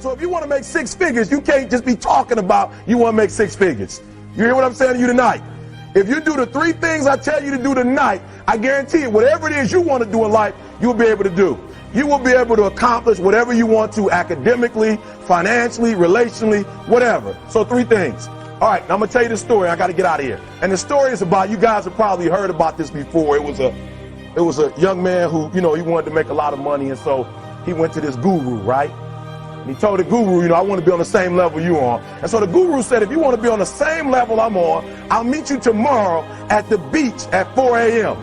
So if you want to make six figures, you can't just be talking about you want to make six figures. You hear what I'm saying to you tonight? If you do the three things I tell you to do tonight, I guarantee you, whatever it is you want to do in life, you'll be able to do. You will be able to accomplish whatever you want to academically, financially, relationally, whatever. So three things. All right, now I'm going to tell you the story. I got to get out of here. And the story is about, you guys have probably heard about this before. It was a young man who, he wanted to make a lot of money. And so he went to this guru, right? And he told the guru, I want to be on the same level you're on. And so the guru said, if you want to be on the same level I'm on, I'll meet you tomorrow at the beach at 4 a.m.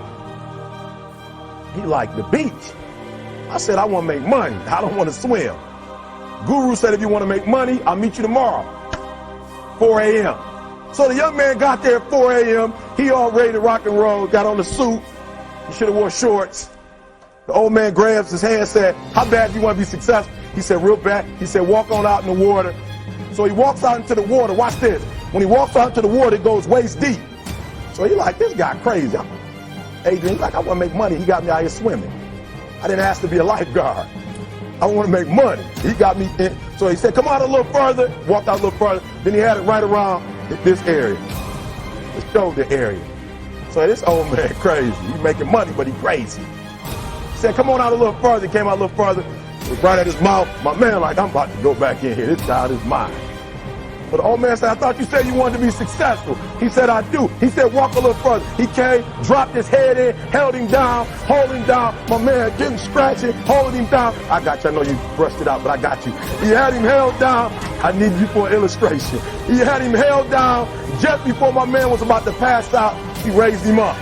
He liked the beach. I said, I want to make money. I don't want to swim. Guru said, if you want to make money, I'll meet you tomorrow, 4 a.m. So the young man got there at 4 a.m. He all ready to rock and roll, got on the suit. He should have wore shorts. The old man grabs his hand and said, how bad do you want to be successful? He said, real bad. He said, walk on out in the water. So he walks out into the water. Watch this. When he walks out into the water, it goes waist deep. So he like, this guy crazy. Adrian, he's like, I want to make money. He got me out here swimming. I didn't ask to be a lifeguard. I want to make money. He got me in. So he said, come out a little further. Walked out a little further. Then he had it right around this area, the shoulder area. So this old man crazy. He's making money, but he crazy. He said, come on out a little further. He came out a little further. It was right at his mouth. My man like, I'm about to go back in here. This child is mine. But the old man said, I thought you said you wanted to be successful. He said, I do. He said, walk a little further. He came, dropped his head in, held him down, holding him down. My man getting scratching, holding him down. I got you. I know you brushed it out, but I got you. He had him held down. I need you for an illustration. He had him held down. Just before my man was about to pass out, he raised him up.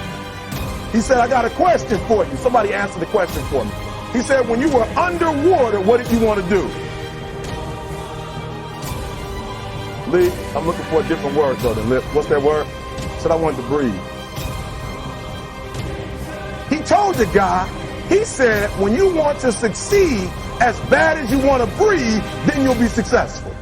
He said, I got a question for you. Somebody answer the question for me. He said, when you were underwater, what did you want to do? Lee, I'm looking for a different word though than lip. What's that word? Said I wanted to breathe. He told the guy, he said, when you want to succeed as bad as you want to breathe, then you'll be successful.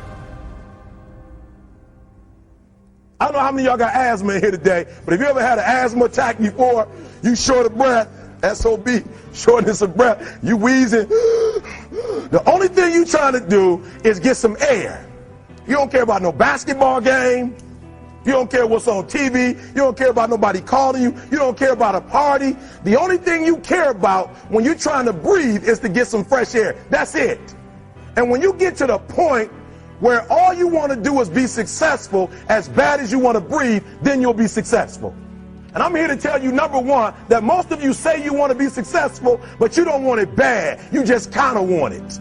I don't know how many of y'all got asthma in here today, but if you ever had an asthma attack before, you short of breath, SOB, shortness of breath, you wheezing. The only thing you trying to do is get some air. You don't care about no basketball game. You don't care what's on TV. You don't care about nobody calling you. You don't care about a party. The only thing you care about when you're trying to breathe is to get some fresh air. That's it. And when you get to the point where all you want to do is be successful as bad as you want to breathe, then you'll be successful. And I'm here to tell you, number one, that most of you say you want to be successful, but you don't want it bad. You just kind of want it.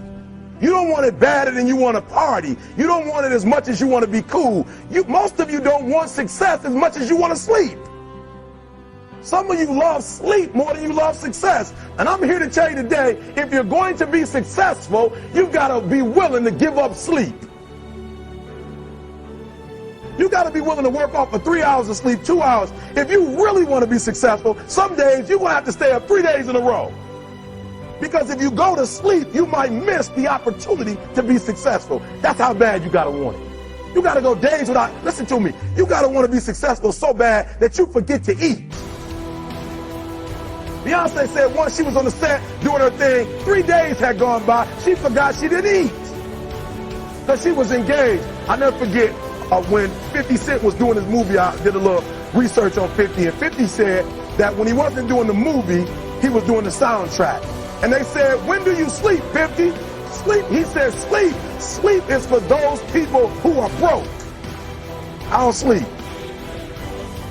You don't want it badder than you want to party. You don't want it as much as you want to be cool. Most of you don't want success as much as you want to sleep. Some of you love sleep more than you love success. And I'm here to tell you today, if you're going to be successful, you've got to be willing to give up sleep. You got to be willing to work off for 3 hours of sleep, 2 hours. If you really want to be successful, some days you're going to have to stay up 3 days in a row. Because if you go to sleep, you might miss the opportunity to be successful. That's how bad you got to want it. You got to go days without, listen to me, you got to want to be successful so bad that you forget to eat. Beyonce said once she was on the set doing her thing, 3 days had gone by, she forgot she didn't eat. Because she was engaged. I never forget when 50 Cent was doing his movie, I did a little research on 50, and 50 said that when he wasn't doing the movie, he was doing the soundtrack. And they said, when do you sleep, 50? Sleep. He said, sleep. Sleep is for those people who are broke. I don't sleep.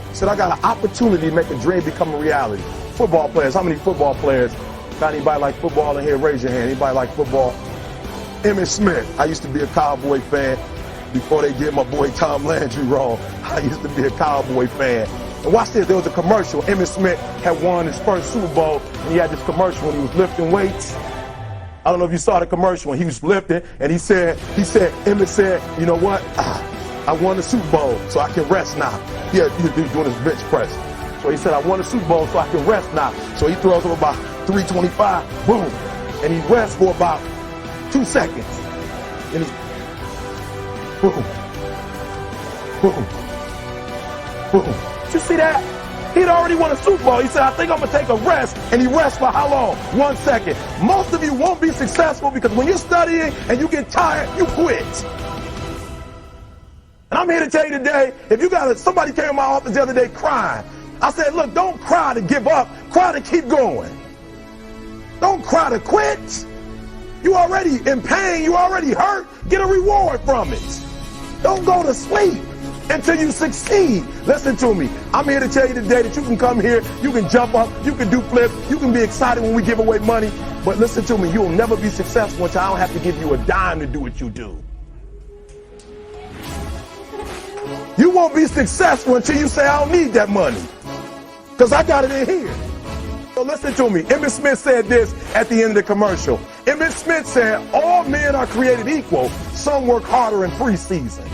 He said, I got an opportunity to make a dream become a reality. Football players, how many football players? Got anybody like football in here? Raise your hand. Anybody like football? Emmitt Smith. I used to be a Cowboy fan before they did my boy Tom Landry wrong. I used to be a Cowboy fan. And watch this, there was a commercial. Emmitt Smith had won his first Super Bowl, and he had this commercial when he was lifting weights. I don't know if you saw the commercial when he was lifting, and Emmitt said, you know what? I won the Super Bowl, so I can rest now. Yeah, he was doing his bench press. So he said, I won the Super Bowl, so I can rest now. So he throws up about 325, boom, and he rests for about 2 seconds. And he's boom, boom, boom. Did you see that? He'd already won a Super Bowl. He said, I think I'm going to take a rest. And he rests for how long? 1 second. Most of you won't be successful because when you're studying and you get tired, you quit. And I'm here to tell you today, if you got somebody came in my office the other day crying. I said, look, don't cry to give up. Cry to keep going. Don't cry to quit. You already in pain. You already hurt. Get a reward from it. Don't go to sleep until you succeed. Listen to me. I'm here to tell you today that you can come here, you can jump up, you can do flips, you can be excited when we give away money. But listen to me, you'll never be successful until I don't have to give you a dime to do what you do. You won't be successful until you say, I don't need that money, because I got it in here. So listen to me. Emmitt Smith said this at the end of the commercial. Emmitt Smith said, all men are created equal. Some work harder in preseason.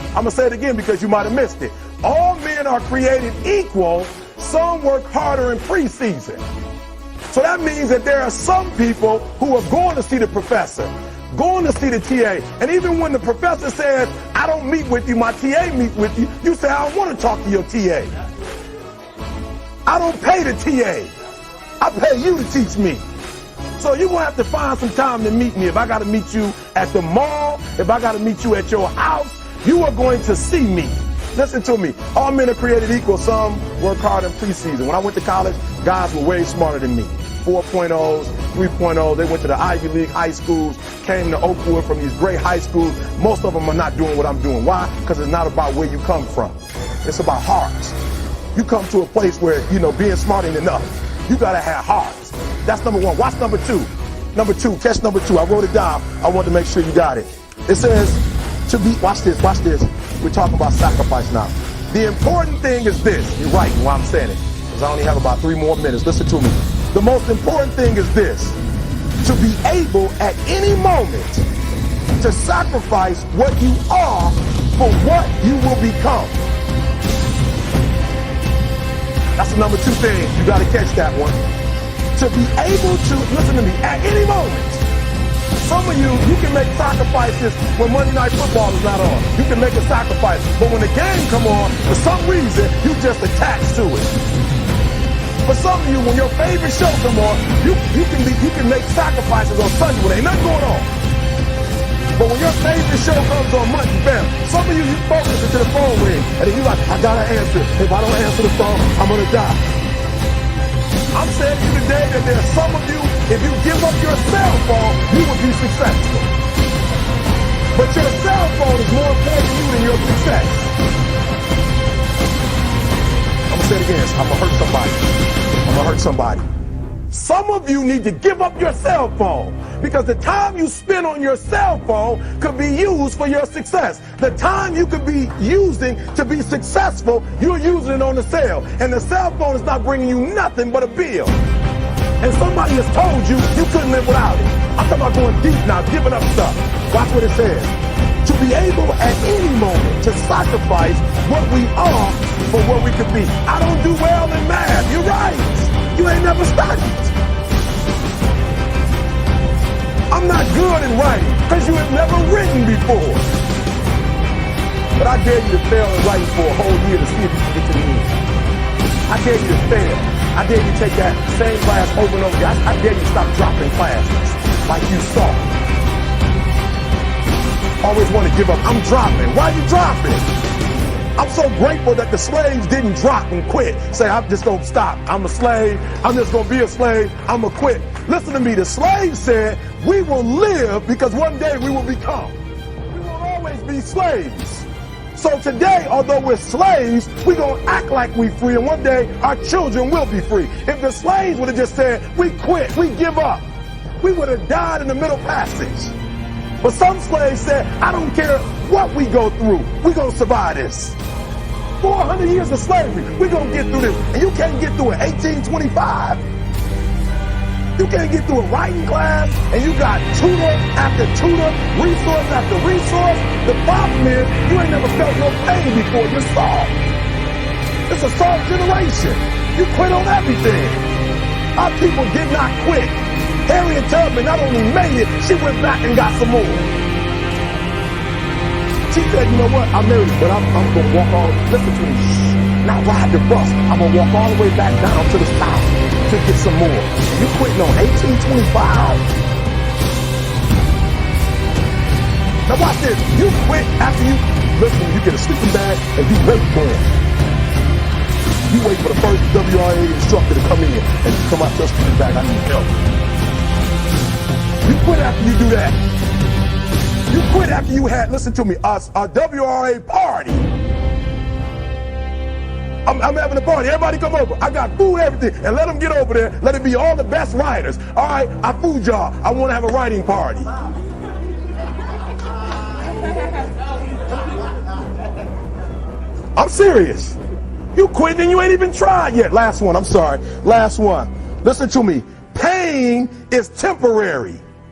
I'm going to say it again because you might have missed it. All men are created equal. Some work harder in preseason. So that means that there are some people who are going to see the professor, going to see the TA. And even when the professor says, I don't meet with you, my TA meets with you, you say, I don't want to talk to your TA. I don't pay the TA. I pay you to teach me. So you're going to have to find some time to meet me. If I got to meet you at the mall, if I got to meet you at your house, you are going to see me. Listen to me. All men are created equal. Some work hard in preseason. When I went to college, guys were way smarter than me. 4.0s, 3.0. They went to the Ivy League high schools, came to Oakwood from these great high schools. Most of them are not doing what I'm doing. Why? Because it's not about where you come from. It's about hearts. You come to a place where, being smart ain't enough. You got to have hearts. That's number one. Watch number two. Number two, catch number two. I wrote it down. I want to make sure you got it. It says, watch this. We're talking about sacrifice now. The important thing is this. You're right while I'm saying it, because I only have about 3 more minutes. Listen to me. The most important thing is this. To be able at any moment to sacrifice what you are for what you will become. That's the number 2 thing. You got to catch that one. To be able to, listen to me, at any moment. Some of you can make sacrifices when Monday Night Football is not on. You can make a sacrifice. But when the game come on, for some reason, you just attached to it. For some of you, when your favorite show come on, you can make sacrifices on Sunday when ain't nothing going on. But when your favorite show comes on Monday, bam, some of you focus into the phone ring, and then you like, I gotta answer. If I don't answer the phone, I'm gonna die. I'm saying to you today that there are some of you, if you give up your cell phone, you will be successful. But your cell phone is more important to you than your success. I'm gonna say it again. I'm gonna hurt somebody. Some of you need to give up your cell phone, because the time you spend on your cell phone could be used for your success. The time you could be using to be successful, you're using it on the cell. And the cell phone is not bringing you nothing but a bill. And somebody has told you you couldn't live without it. I'm talking about going deep now, giving up stuff. Watch what it says. To be able at any moment to sacrifice what we are for what we could be. I don't do well in math. You're right. You ain't never studied. I'm not good in writing because you have never written before. But I dare you to fail in writing for a whole year to see if you can get to the end. I dare you to fail. I dare you to take that same class over and over again. I dare you to stop dropping classes like you saw. Always want to give up. I'm dropping. Why are you dropping? I'm so grateful that the slaves didn't drop and quit. Say, I'm just going to stop. I'm a slave. I'm just going to be a slave. I'm going to quit. Listen to me. The slaves said, we will live because one day we will become. We will always be slaves. So today, although we're slaves, we're going to act like we're free. And one day, our children will be free. If the slaves would have just said, we quit, we give up, we would have died in the middle passage. But some slaves said, I don't care what we go through. We're going to survive this. 400 years of slavery. We're going to get through this. And you can't get through it. 1825. You can't get through a writing class, and you got tutor after tutor, resource after resource. The problem is, you ain't never felt no pain before. You're soft. It's a soft generation. You quit on everything. Our people did not quit. Harriet Tubman not only made it, she went back and got some more. She said, you know what, I'm married, but I'm going to walk all, listen to me, not ride the bus. I'm going to walk all the way back down to the south to get some more. You quitting on 1825? Now watch this. You quit after you, listen, you get a sleeping bag and you wait for it. You wait for the first WRA instructor to come in and you come out to your sleeping bag, I need help. You quit after you do that. You quit after you had, listen to me, a WRA party. I'm having a party. Everybody come over. I got food, everything. And let them get over there. Let it be all the best writers. All right, I food y'all. I want to have a writing party. I'm serious. You quit and you ain't even tried yet. Last one. I'm sorry. Last one. Listen to me. Pain is temporary.